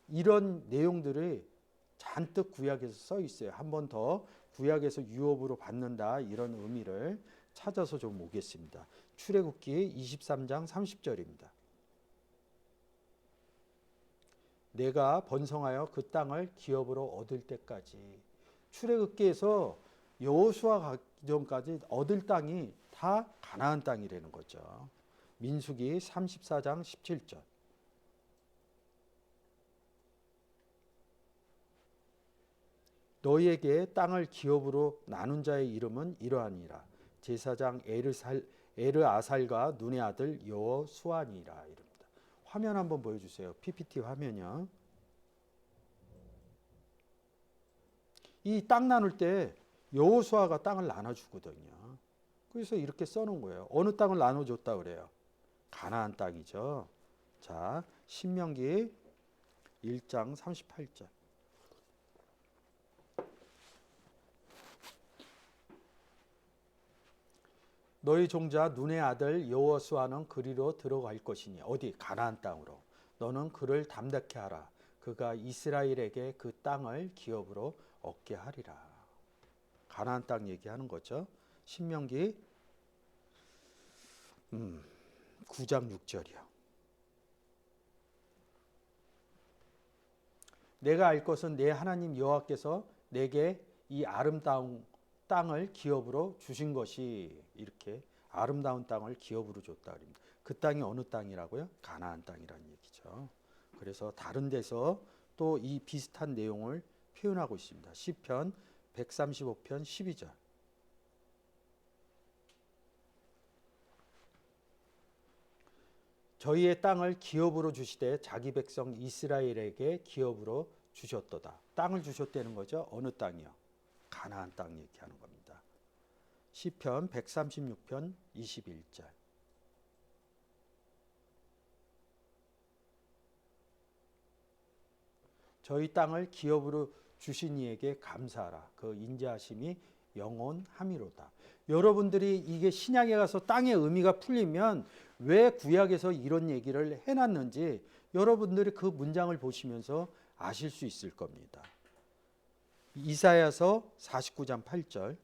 이런 내용들이 잔뜩 구약에서 써 있어요. 한 번 더 구약에서 유업으로 받는다 이런 의미를 찾아서 좀 오겠습니다. 출애굽기 23장 30절입니다. 내가 번성하여 그 땅을 기업으로 얻을 때까지. 출애굽기에서 여호수아 가기 전까지 얻을 땅이 다 가나안 땅이라는 거죠. 민수기 34장 17절. 너희에게 땅을 기업으로 나눈 자의 이름은 이러하니라. 제사장 에르아살과 눈의 아들 여호수아니라 이럽니다. 화면 한번 보여주세요. PPT 화면이요. 이 땅 나눌 때 여호수아가 땅을 나눠주거든요. 그래서 이렇게 써놓은 거예요. 어느 땅을 나눠줬다 그래요? 가나안 땅이죠. 자, 신명기 1장 38절. 너희 종자 눈의 아들 여호수아는 그리로 들어갈 것이니 어디 가나안 땅으로 너는 그를 담대케 하라. 그가 이스라엘에게 그 땅을 기업으로 얻게 하리라. 가나안 땅 얘기하는 거죠. 신명기 9장 6절이요. 내가 알 것은 내 하나님 여호와께서 내게 이 아름다운 땅을 기업으로 주신 것이 이렇게 아름다운 땅을 기업으로 줬다 그럽니다. 그 땅이 어느 땅이라고요? 가나안 땅이라는 얘기죠. 그래서 다른 데서 또 이 비슷한 내용을 표현하고 있습니다. 시편 135편 12절. 저희의 땅을 기업으로 주시되 자기 백성 이스라엘에게 기업으로 주셨도다. 땅을 주셨다는 거죠. 어느 땅이요? 가나안 땅 얘기하는 겁니다. 시편 136편 21절. 저희 땅을 기업으로 주신 이에게 감사하라. 그 인자하심이 영원함이로다. 여러분들이 이게 신약에 가서 땅의 의미가 풀리면 왜 구약에서 이런 얘기를 해놨는지 여러분들이 그 문장을 보시면서 아실 수 있을 겁니다. 이사야서 49장 8절.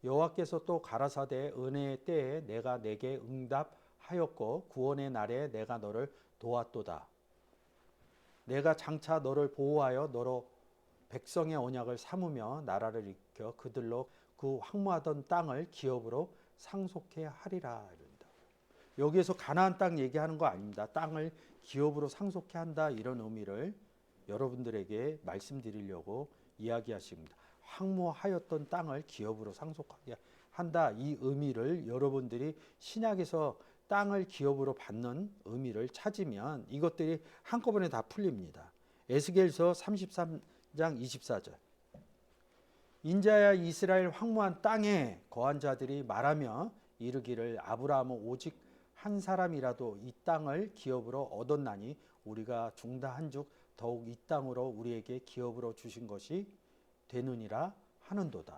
여호와께서 또 가라사대 은혜의 때에 내가 내게 응답하였고 구원의 날에 내가 너를 도왔도다. 내가 장차 너를 보호하여 너로 백성의 언약을 삼으며 나라를 일으켜 그들로 그 황무하던 땅을 기업으로 상속해 하리라 이런다. 여기에서 가나안 땅 얘기하는 거 아닙니다. 땅을 기업으로 상속해 한다 이런 의미를 여러분들에게 말씀드리려고 이야기하십니다. 황무하였던 땅을 기업으로 상속하게 한다 이 의미를 여러분들이 신약에서 땅을 기업으로 받는 의미를 찾으면 이것들이 한꺼번에 다 풀립니다. 에스겔서 33장 24절. 인자야 이스라엘 황무한 땅에 거한 자들이 말하며 이르기를 아브라함은 오직 한 사람이라도 이 땅을 기업으로 얻었나니 우리가 중다 한죽 더욱 이 땅으로 우리에게 기업으로 주신 것이 되느니라 하는도다.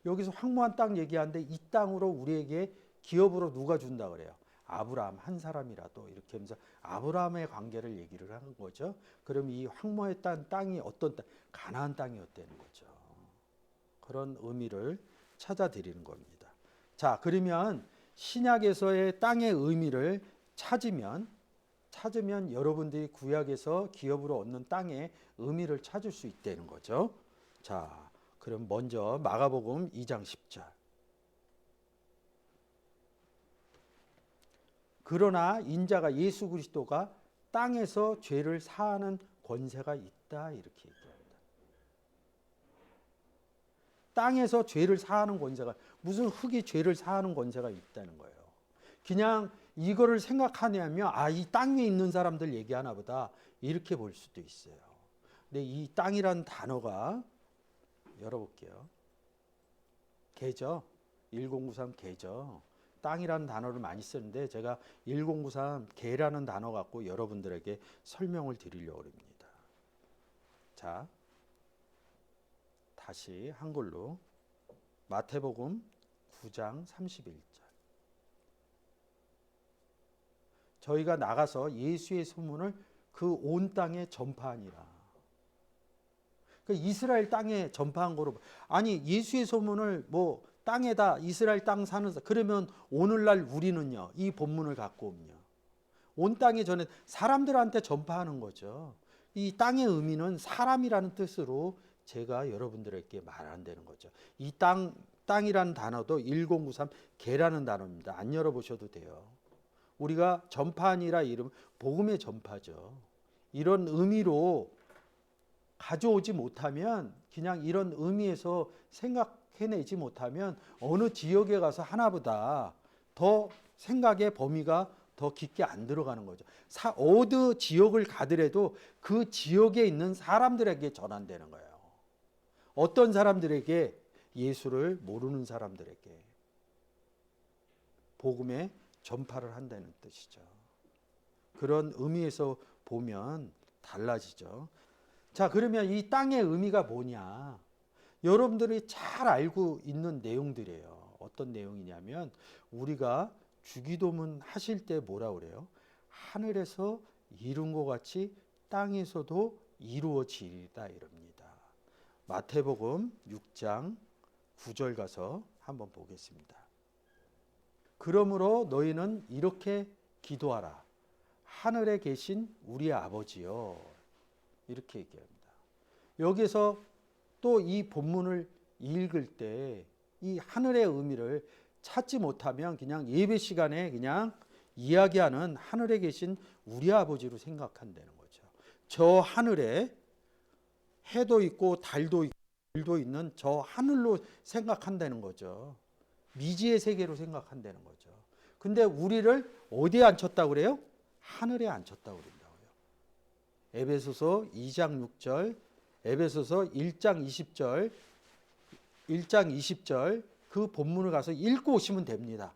여기서 황무한 땅 얘기하는데 이 땅으로 우리에게 기업으로 누가 준다 그래요? 아브라함 한 사람이라도 이렇게 하면서 아브라함의 관계를 얘기를 하는 거죠. 그럼 이 황무했던 땅이 어떤 땅? 가나안 땅이었다는 거죠. 그런 의미를 찾아드리는 겁니다. 자, 그러면 신약에서의 땅의 의미를 찾으면 여러분들이 구약에서 기업으로 얻는 땅의 의미를 찾을 수 있다는 거죠. 자, 그럼 먼저 마가복음 2장 10절. 그러나 인자가 예수 그리스도가 땅에서 죄를 사하는 권세가 있다 이렇게 얘기합니다. 땅에서 죄를 사하는 권세가 무슨 흙이 죄를 사하는 권세가 있다는 거예요. 그냥 이거를 생각하냐면 이 땅에 있는 사람들 얘기하나 보다 이렇게 볼 수도 있어요. 근데 이 땅이라는 단어가 열어볼게요. 개죠. 1093 개죠. 땅이라는 단어를 많이 쓰는데 제가 1093 개라는 단어 갖고 여러분들에게 설명을 드리려고 합니다. 자, 다시 한글로 마태복음 9장 31절. 저희가 나가서 예수의 소문을 그 온 땅에 전파하니라. 그러니까 이스라엘 땅에 전파한 거로, 아니 예수의 소문을 뭐 땅에다 이스라엘 땅 사는 그러면 오늘날 우리는요 이 본문을 갖고 오면요 온 땅에 전에 사람들한테 전파하는 거죠. 이 땅의 의미는 사람이라는 뜻으로 제가 여러분들에게 말한다는 거죠. 이 땅이라는 단어도 1093 개라는 단어입니다. 안 열어보셔도 돼요. 우리가 전파하니라 이름 복음의 전파죠. 이런 의미로 가져오지 못하면, 그냥 이런 의미에서 생각해내지 못하면 어느 지역에 가서 하나보다 더 생각의 범위가 더 깊게 안 들어가는 거죠. 어느 지역을 가더라도 그 지역에 있는 사람들에게 전한다는 거예요. 어떤 사람들에게? 예수를 모르는 사람들에게 복음의 전파를 한다는 뜻이죠. 그런 의미에서 보면 달라지죠. 자, 그러면 이 땅의 의미가 뭐냐? 여러분들이 잘 알고 있는 내용들이에요. 어떤 내용이냐면 우리가 주기도문 하실 때 뭐라 그래요? 하늘에서 이룬 것 같이 땅에서도 이루어지리다 이럽니다. 마태복음 6장 9절 가서 한번 보겠습니다. 그러므로 너희는 이렇게 기도하라. 하늘에 계신 우리 아버지요. 이렇게 얘기합니다. 여기서 또 이 본문을 읽을 때 이 하늘의 의미를 찾지 못하면 그냥 예배 시간에 그냥 이야기하는 하늘에 계신 우리 아버지로 생각한다는 거죠. 저 하늘에 해도 있고 달도 있고 들도 있는 저 하늘로 생각한다는 거죠. 미지의 세계로 생각한다는 거죠. 근데 우리를 어디에 앉혔다고 그래요? 하늘에 앉혔다고 그런다고요. 에베소서 2장 6절, 에베소서 1장 20절, 1장 20절 그 본문을 가서 읽고 오시면 됩니다.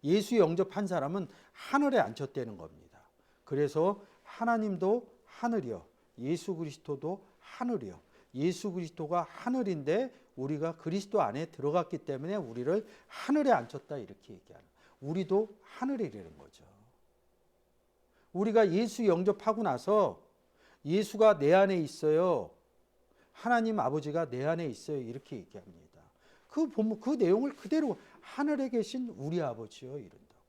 예수 영접한 사람은 하늘에 앉혔다는 겁니다. 그래서 하나님도 하늘이요, 예수 그리스도도 하늘이요. 예수 그리스도가 하늘인데 우리가 그리스도 안에 들어갔기 때문에 우리를 하늘에 앉혔다 이렇게 얘기하는. 우리도 하늘이라는 거죠. 우리가 예수 영접하고 나서 예수가 내 안에 있어요. 하나님 아버지가 내 안에 있어요. 이렇게 얘기합니다. 그 본문 그 내용을 그대로 하늘에 계신 우리 아버지요 이런다고.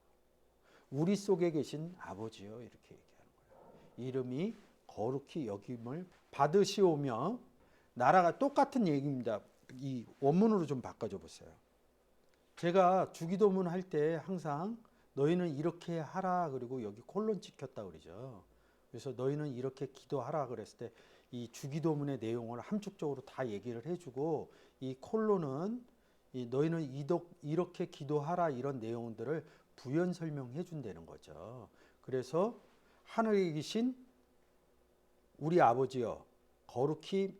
우리 속에 계신 아버지요 이렇게 얘기하는 거예요. 이름이 거룩히 여김을 받으시오며 나라가 똑같은 얘기입니다. 이 원문으로 좀 바꿔줘 보세요. 제가 주기도문 할 때 항상 너희는 이렇게 하라 그리고 여기 콜론 찍혔다 그러죠. 그래서 너희는 이렇게 기도하라 그랬을 때 이 주기도문의 내용을 함축적으로 다 얘기를 해주고 이 콜론은 너희는 이렇게 기도하라 이런 내용들을 부연 설명해 준다는 거죠. 그래서 하늘에 계신 우리 아버지여 거룩히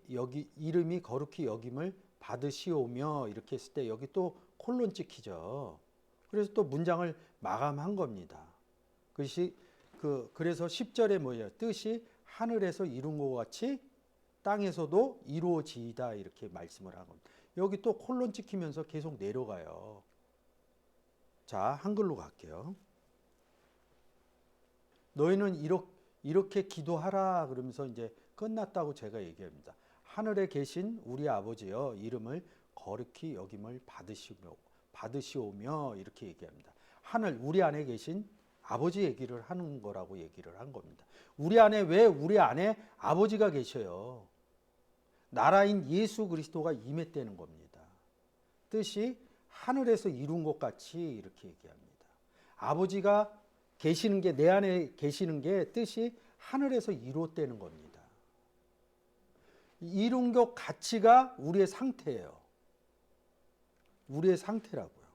이름이 거룩히 여김을 받으시오며 이렇게 했을 때 여기 또 콜론 찍히죠. 그래서 또 문장을 마감한 겁니다. 그래서 10절에 뭐예요? 뜻이 하늘에서 이룬 것 같이 땅에서도 이루어지이다 이렇게 말씀을 한 겁니다. 여기 또 콜론 찍히면서 계속 내려가요. 자, 한글로 갈게요. 너희는 이렇게 기도하라 그러면서 이제 끝났다고 제가 얘기합니다. 하늘에 계신 우리 아버지여 이름을 거룩히 여김을 받으시오며 이렇게 얘기합니다. 하늘 우리 안에 계신 아버지 얘기를 하는 거라고 얘기를 한 겁니다. 우리 안에 왜 우리 안에 아버지가 계셔요? 나라인 예수 그리스도가 임했다는 겁니다. 뜻이 하늘에서 이룬 것 같이 이렇게 얘기합니다. 아버지가 계시는 게 내 안에 계시는 게 뜻이 하늘에서 이루었다는 겁니다. 이룬 것 가치가 우리의 상태예요. 우리의 상태라고요.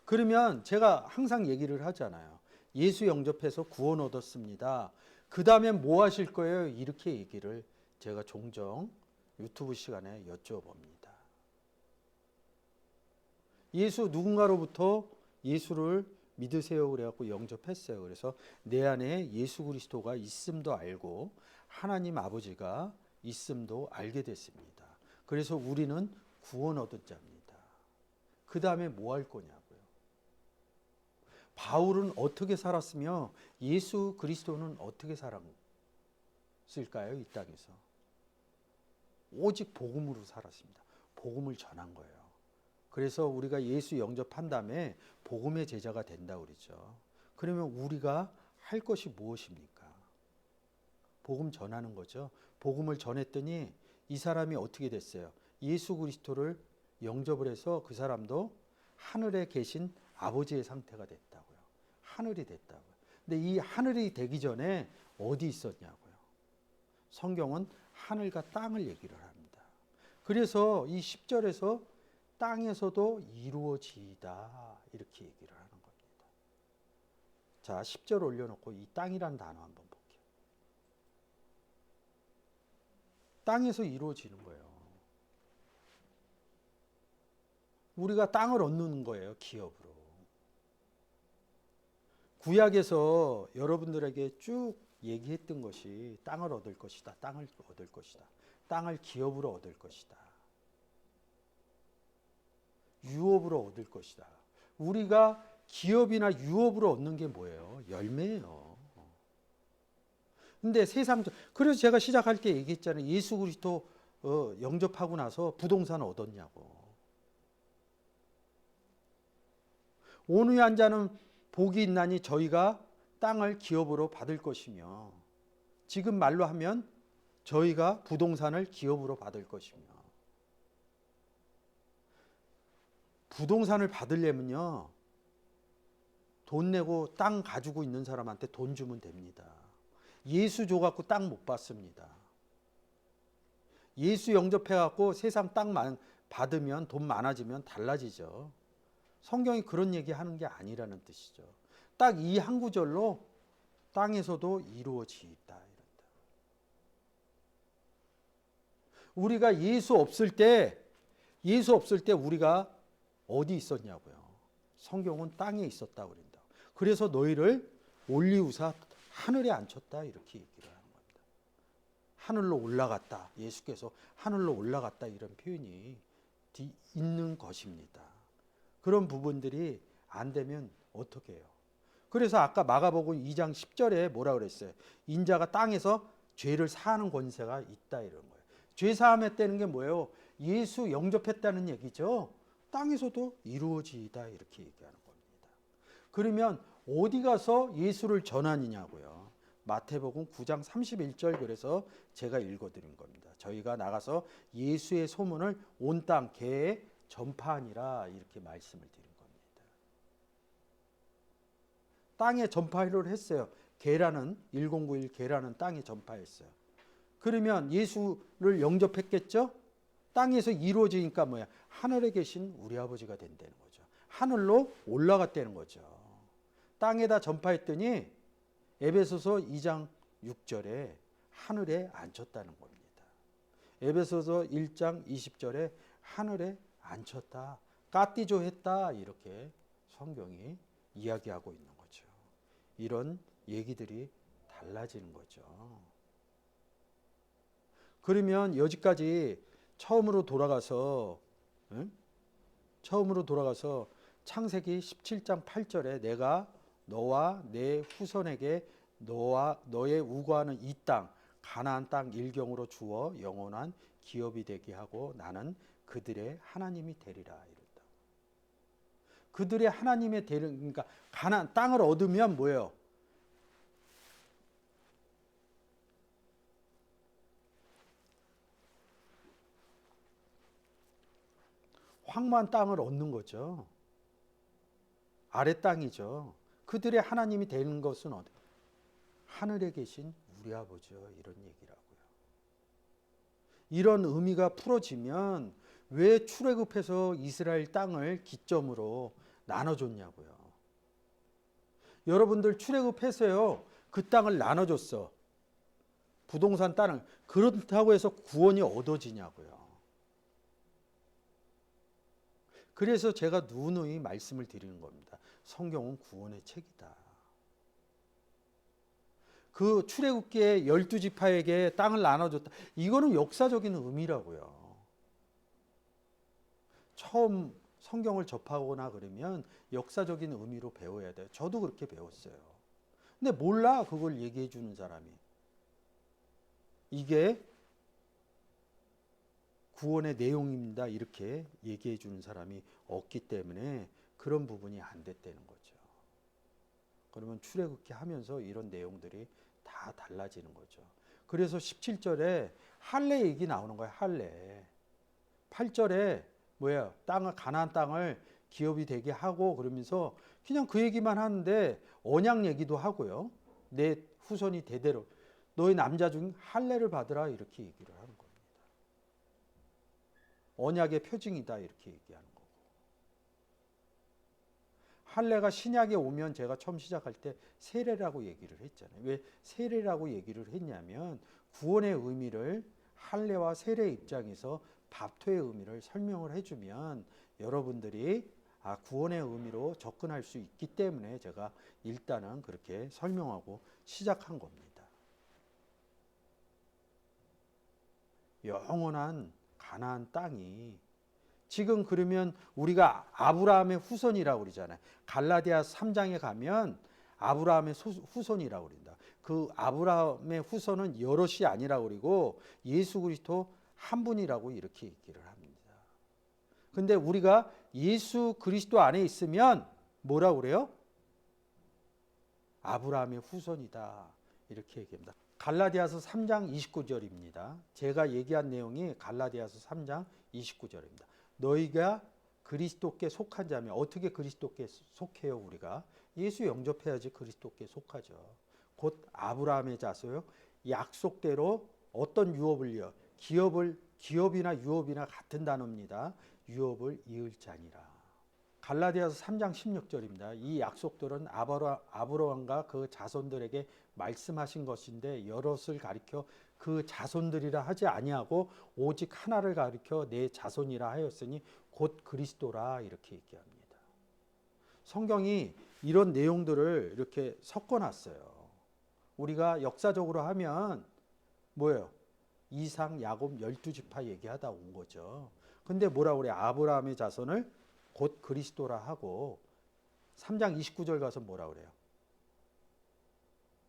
그러면 제가 항상 얘기를 하잖아요. 예수 영접해서 구원 얻었습니다. 그 다음에 뭐 하실 거예요? 이렇게 얘기를 제가 종종 유튜브 시간에 여쭤봅니다. 예수 누군가로부터 예수를 믿으세요 그래갖고 영접했어요. 그래서 내 안에 예수 그리스도가 있음도 알고 하나님 아버지가 있음도 알게 됐습니다. 그래서 우리는 구원 얻은 자입니다. 그 다음에 뭐 할 거냐고요. 바울은 어떻게 살았으며 예수 그리스도는 어떻게 살았는가. 살았을까요? 이 땅에서. 오직 복음으로 살았습니다. 복음을 전한 거예요. 그래서 우리가 예수 영접한 다음에 복음의 제자가 된다 그러죠. 그러면 우리가 할 것이 무엇입니까? 복음 전하는 거죠. 복음을 전했더니 이 사람이 어떻게 됐어요? 예수 그리스도를 영접을 해서 그 사람도 하늘에 계신 아버지의 상태가 됐다고요. 하늘이 됐다고요. 근데 이 하늘이 되기 전에 어디 있었냐고요. 성경은 하늘과 땅을 얘기를 합니다. 그래서 이 10절에서 땅에서도 이루어지이다 이렇게 얘기를 하는 겁니다. 자, 10절 올려놓고 이 땅이란 단어 한번 볼게요. 땅에서 이루어지는 거예요. 우리가 땅을 얻는 거예요. 기업으로. 구약에서 여러분들에게 쭉 얘기했던 것이 땅을 얻을 것이다. 땅을 얻을 것이다. 땅을 기업으로 얻을 것이다. 유업으로 얻을 것이다. 우리가 기업이나 유업으로 얻는 게 뭐예요? 열매예요. 근데 그래서 제가 시작할 때 얘기했잖아요. 예수 그리스도 영접하고 나서 부동산 얻었냐고. 오늘 한 자는 복이 있나니 저희가 땅을 기업으로 받을 것이며, 지금 말로 하면 저희가 부동산을 기업으로 받을 것이며, 부동산을 받으려면요 돈 내고 땅 가지고 있는 사람한테 돈 주면 됩니다. 예수 줘갖고 땅 못 받습니다. 예수 영접해갖고 세상 땅 받으면 돈 많아지면 달라지죠. 성경이 그런 얘기하는 게 아니라는 뜻이죠. 딱 이 한 구절로 땅에서도 이루어지이다 이런다. 우리가 예수 없을 때 우리가 어디 있었냐고요. 성경은 땅에 있었다고 그런다. 그래서 너희를 올리우사 하늘에 앉혔다 이렇게 얘기를 하는 겁니다. 하늘로 올라갔다. 예수께서 하늘로 올라갔다 이런 표현이 있는 것입니다. 그런 부분들이 안 되면 어떻게 해요? 그래서 아까 마가복음 2장 10절에 뭐라 그랬어요? 인자가 땅에서 죄를 사하는 권세가 있다 이런 거예요. 죄 사함했다는 게 뭐예요? 예수 영접했다는 얘기죠. 땅에서도 이루어지이다 이렇게 얘기하는 겁니다. 그러면 어디 가서 예수를 전하느냐고요. 마태복음 9장 31절 그래서 제가 읽어드린 겁니다. 저희가 나가서 예수의 소문을 온 땅 개에 전파하니라 이렇게 말씀을 드린 겁니다. 땅에 전파를 했어요. 계라는 1091 계라는 땅에 전파했어요. 그러면 예수를 영접했겠죠? 땅에서 이루어지니까 뭐야? 하늘에 계신 우리 아버지가 된다는 거죠. 하늘로 올라갔다는 거죠. 땅에다 전파했더니 에베소서 2장 6절에 하늘에 앉혔다는 겁니다. 에베소서 1장 20절에 하늘에 앉혔다. 까띠조 했다. 이렇게 성경이 이야기하고 있는 거죠. 이런 얘기들이 달라지는 거죠. 그러면 여기까지 처음으로 돌아가서 창세기 17장 8절에 내가 너와 내 후손에게 너의 우거하는 이 땅 가나안 땅 일경으로 주어 영원한 기업이 되게 하고 나는 그들의 하나님이 되리라 이랬다. 그들의 하나님이 되는 그러니까 가나안 땅을 얻으면 뭐예요? 황무한 땅을 얻는 거죠. 아래 땅이죠. 그들의 하나님이 되는 것은 어디? 하늘에 계신 우리 아버지요. 이런 얘기라고요. 이런 의미가 풀어지면 왜 출애굽해서 이스라엘 땅을 기점으로 나눠줬냐고요. 여러분들 출애굽해서요. 그 땅을 나눠줬어. 부동산 땅을. 그렇다고 해서 구원이 얻어지냐고요. 그래서 제가 누누이 말씀을 드리는 겁니다. 성경은 구원의 책이다. 그 출애굽기에 12지파에게 땅을 나눠줬다. 이거는 역사적인 의미라고요. 처음 성경을 접하거나 그러면 역사적인 의미로 배워야 돼요. 저도 그렇게 배웠어요. 근데 몰라 그걸 얘기해 주는 사람이. 이게 구원의 내용입니다. 이렇게 얘기해 주는 사람이 없기 때문에 그런 부분이 안 됐다는 거죠. 그러면 출애굽기 하면서 이런 내용들이 다 달라지는 거죠. 그래서 17절에 할례 얘기 나오는 거예요. 할례. 8절에 뭐야? 땅을 가나안 땅을 기업이 되게 하고 그러면서 그냥 그 얘기만 하는데 언약 얘기도 하고요. 내 후손이 대대로 너희 남자 중 할례를 받으라 이렇게 얘기를 하는 겁니다. 언약의 표징이다 이렇게 얘기하는 거고. 할례가 신약에 오면 제가 처음 시작할 때 세례라고 얘기를 했잖아요. 왜 세례라고 얘기를 했냐면 구원의 의미를 할례와 세례 입장에서 밥토의 의미를 설명을 해주면 여러분들이 구원의 의미로 접근할 수 있기 때문에 제가 일단은 그렇게 설명하고 시작한 겁니다. 영원한 가나안 땅이 지금 그러면 우리가 아브라함의 후손이라고 그러잖아요. 갈라디아서 3장에 가면 아브라함의 후손이라고 그런다. 그 아브라함의 후손은 여럿이 아니라고 그러고 예수 그리스도 한 분이라고 이렇게 얘기를 합니다. 근데 우리가 예수 그리스도 안에 있으면 뭐라고 그래요? 아브라함의 후손이다. 이렇게 얘기합니다. 갈라디아서 3장 29절입니다. 제가 얘기한 내용이 갈라디아서 3장 29절입니다. 너희가 그리스도께 속한 자면 어떻게 그리스도께 속해요? 우리가 예수 영접해야지 그리스도께 속하죠. 곧 아브라함의 자손요. 약속대로 어떤 유업을요? 기업이나 유업이나 같은 단어입니다. 유업을 이을 자니라. 갈라디아서 3장 16절입니다. 이 약속들은 아브라함과 그 자손들에게 말씀하신 것인데 여럿을 가리켜 그 자손들이라 하지 아니하고 오직 하나를 가리켜 내 자손이라 하였으니 곧 그리스도라 이렇게 얘기합니다. 성경이 이런 내용들을 이렇게 섞어놨어요. 우리가 역사적으로 하면 뭐예요? 이상, 야곱 12지파 얘기하다 온 거죠. 근데 뭐라고 그래? 아브라함의 자손을 곧 그리스도라 하고 3장 29절 가서 뭐라 그래요?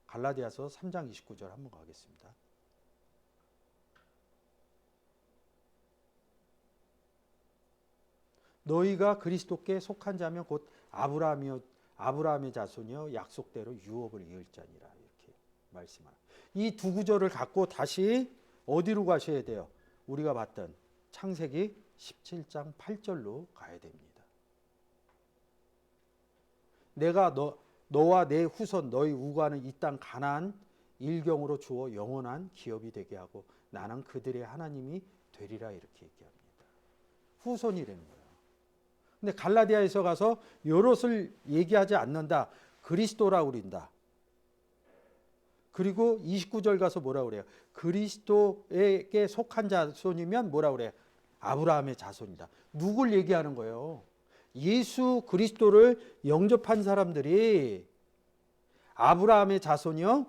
갈라디아서 3장 29절 한번 가겠습니다. 너희가 그리스도께 속한 자면 곧 아브라함의 자손이여 약속대로 유업을 이을 자니라 이렇게 말씀하라. 이 두 구절을 갖고 다시 어디로 가셔야 돼요? 우리가 봤던 창세기 17장 8절로 가야 됩니다. 내가 너와 내 후손 너희 우가는 이 땅 가나안 일경으로 주어 영원한 기업이 되게 하고 나는 그들의 하나님이 되리라 이렇게 얘기합니다. 후손이라는 거예요. 근데 갈라디아에서 가서 여럿을 얘기하지 않는다. 그리스도라고 그린다. 그리고 29절 가서 뭐라고 그래요? 그리스도에게 속한 자손이면 뭐라고 그래요? 아브라함의 자손이다. 누굴 얘기하는 거예요? 예수 그리스도를 영접한 사람들이 아브라함의 자손이요?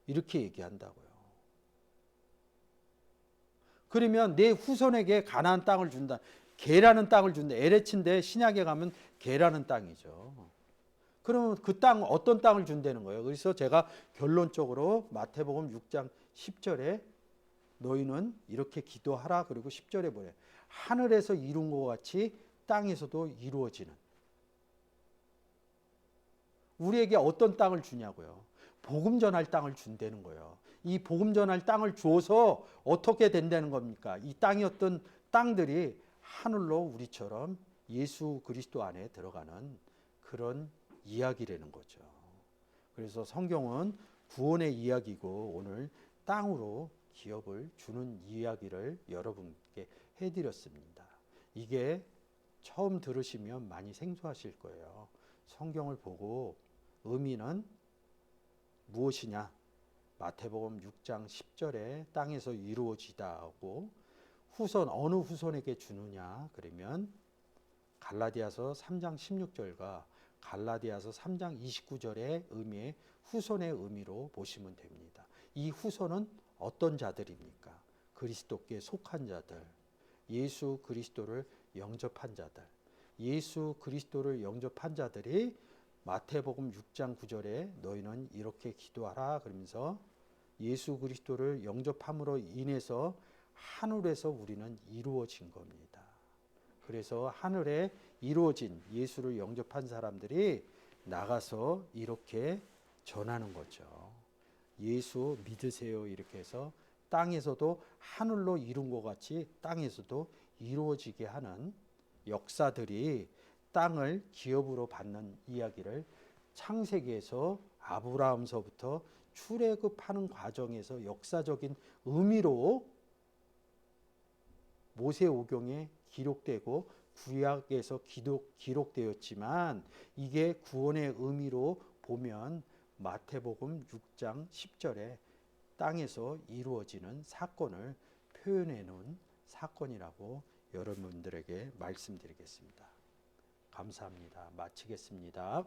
이렇게 얘기한다고요. 그러면 내 후손에게 가나안 땅을 준다. 게라는 땅을 준다. 에레츠인데 신약에 가면 게라는 땅이죠. 그러면 그 땅 어떤 땅을 준다는 거예요. 그래서 제가 결론적으로 마태복음 6장 10절에 너희는 이렇게 기도하라. 그리고 10절에 뭐래요? 하늘에서 이룬 것 같이 땅에서도 이루어지는. 우리에게 어떤 땅을 주냐고요. 복음 전할 땅을 준다는 거예요. 이 복음 전할 땅을 주어서 어떻게 된다는 겁니까? 이 땅이었던 땅들이 하늘로 우리처럼 예수 그리스도 안에 들어가는 그런 이야기라는 거죠. 그래서 성경은 구원의 이야기고 오늘 땅으로 기업을 주는 이야기를 여러분께 해드렸습니다. 이게 처음 들으시면 많이 생소하실 거예요. 성경을 보고 의미는 무엇이냐? 마태복음 6장 10절에 땅에서 이루어지다 하고 후손 어느 후손에게 주느냐? 그러면 갈라디아서 3장 16절과 갈라디아서 3장 29절의 의미의 후손의 의미로 보시면 됩니다. 이 후손은 어떤 자들입니까? 그리스도께 속한 자들, 예수 그리스도를 영접한 자들, 예수 그리스도를 영접한 자들이 마태복음 6장 9절에 너희는 이렇게 기도하라 그러면서 예수 그리스도를 영접함으로 인해서 하늘에서 우리는 이루어진 겁니다. 그래서 하늘에 이루어진 예수를 영접한 사람들이 나가서 이렇게 전하는 거죠. 예수 믿으세요. 이렇게 해서 땅에서도 하늘로 이룬 것 같이 땅에서도 이루어지게 하는 역사들이 땅을 기업으로 받는 이야기를 창세기에서 아브라함서부터 출애굽하는 과정에서 역사적인 의미로 모세오경에 기록되고 구약에서 기록되었지만 이게 구원의 의미로 보면 마태복음 6장 10절에 땅에서 이루어지는 사건을 표현해 놓은 사건이라고 여러분들에게 말씀드리겠습니다. 감사합니다. 마치겠습니다.